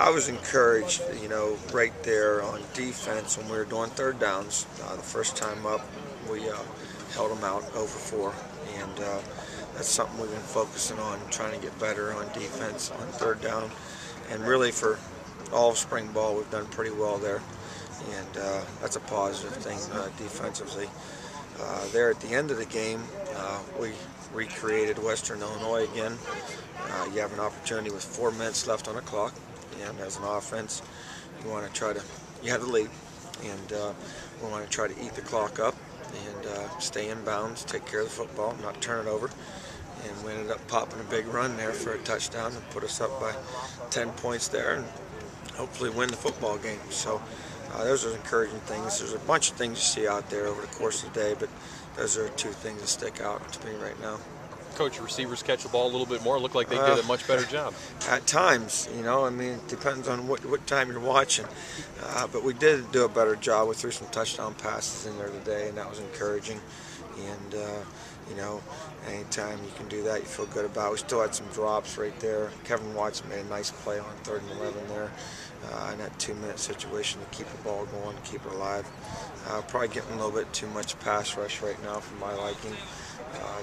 I was encouraged, right there on defense when we were doing third downs. The first time up, we held them out over 4, and that's something we've been focusing on, trying to get better on defense on third down. And really for all of spring ball, we've done pretty well there, and that's a positive thing defensively. There at the end of the game, we recreated Western Illinois again. You have an opportunity with 4 minutes left on the clock, and as an offense, you want to try to, you have the lead, and we want to try to eat the clock up and stay in bounds, take care of the football, not turn it over. And we ended up popping a big run there for a touchdown and put us up by 10 points there, and hopefully win the football game. So those are encouraging things. There's a bunch of things you see out there over the course of the day, but those are 2 things that stick out to me right now. Coach, receivers catch the ball a little bit more. Look like they did a much better job. At times, it depends on what time you're watching. But we did do a better job. We threw some touchdown passes in there today, and that was encouraging. And anytime you can do that, you feel good about it. We still had some drops right there. Kevin Watson made a nice play on 3rd and 11 there in that 2-minute situation to keep the ball going, keep it alive. Probably getting a little bit too much pass rush right now for my liking.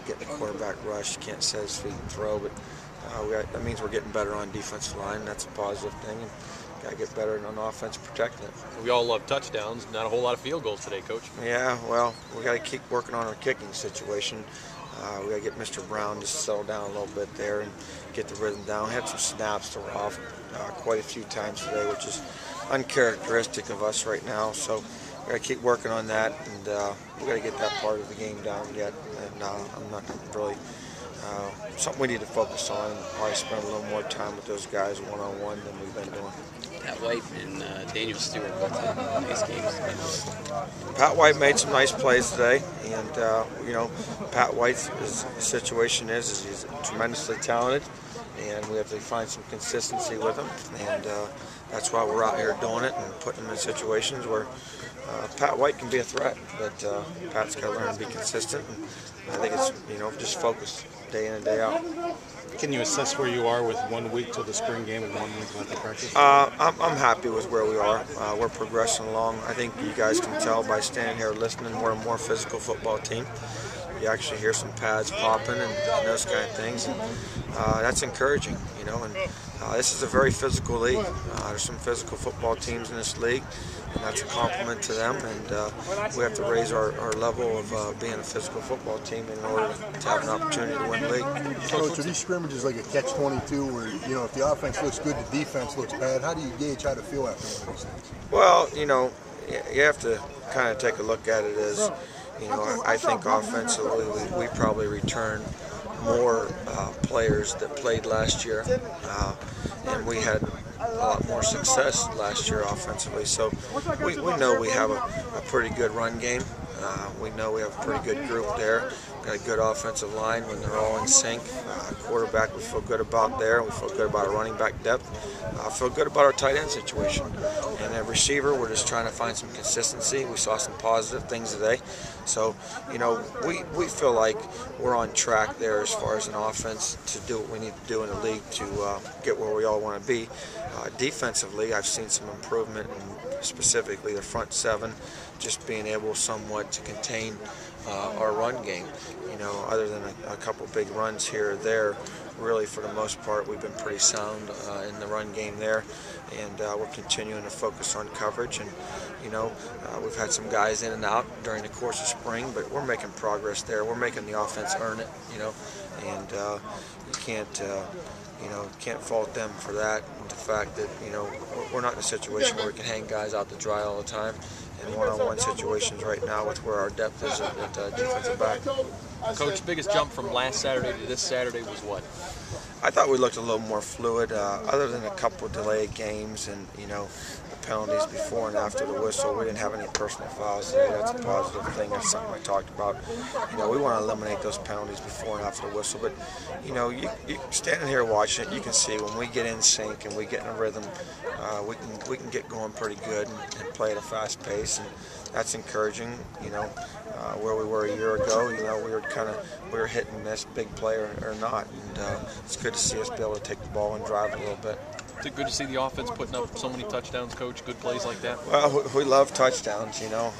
Getting the quarterback rush, can't set his feet and throw, but that means we're getting better on defensive line. That's a positive thing, and got to get better on offense protecting it. We all love touchdowns, not a whole lot of field goals today, Coach. Yeah, well, we got to keep working on our kicking situation. We got to get Mr. Brown to settle down a little bit there and get the rhythm down. We had some snaps that were off quite a few times today, which is uncharacteristic of us right now. So we got to keep working on that, and we got to get that part of the game down yet. And I'm not really something we need to focus on. And probably spend a little more time with those guys one-on-one than we've been doing. Pat White and Daniel Stewart both had nice games. Pat White made some nice plays today, and Pat White's situation is he's tremendously talented, and we have to find some consistency with him, and that's why we're out here doing it and putting him in situations where Pat White can be a threat, but Pat's got to learn to be consistent. And I think it's just focus day in and day out. Can you assess where you are with 1 week till the spring game and 1 week left of practice? I'm happy with where we are. We're progressing along. I think you guys can tell by standing here listening, we're a more physical football team. You actually hear some pads popping and those kind of things. And, that's encouraging, and this is a very physical league. There's some physical football teams in this league, and that's a compliment to them, and we have to raise our level of being a physical football team in order to have an opportunity to win the league. Coach, are these scrimmages like a catch-22 where, if the offense looks good, the defense looks bad? How do you gauge how to feel after one of these things? Well, you have to kind of take a look at it as, I think offensively we probably returned more players that played last year, and we had a lot more success last year offensively. So we know we have a pretty good run game. We know we have a pretty good group there. Got a good offensive line when they're all in sync. Quarterback we feel good about there. We feel good about our running back depth. Feel good about our tight end situation. And at receiver, we're just trying to find some consistency. We saw some positive things today. So, we feel like we're on track there as far as an offense to do what we need to do in the league to get where we all want to be. Defensively, I've seen some improvement in specifically the front 7, just being able somewhat to contain our run game. Other than a couple big runs here or there, really for the most part we've been pretty sound in the run game there, and we're continuing to focus on coverage. And we've had some guys in and out during the course of spring, but we're making progress there. We're making the offense earn it, and you can't fault them for that. And the fact that we're not in a situation where we can hang guys out to dry all the time. In one-on-one situations right now with where our depth is at defensive back. Coach, biggest jump from last Saturday to this Saturday was what? I thought we looked a little more fluid, other than a couple delayed games and the penalties before and after the whistle. We didn't have any personal fouls today. That's a positive thing. That's something I talked about. We want to eliminate those penalties before and after the whistle. But you standing here watching it, you can see when we get in sync and we get in a rhythm, we can get going pretty good and play at a fast pace, and that's encouraging. Where we were a year ago, we were hitting this big play or not, and it's good to see us be able to take the ball and drive a little bit. Is it good to see the offense putting up so many touchdowns, Coach? Good plays like that? Well, we love touchdowns, you know.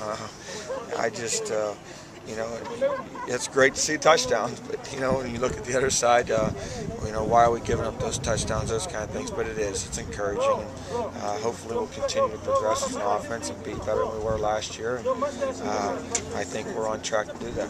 I just, you know, it's great to see touchdowns, but, you know, when you look at the other side, you know, why are we giving up those touchdowns, those kind of things, but it's encouraging, and hopefully we'll continue to progress as an offense and be better than we were last year, and I think we're on track to do that.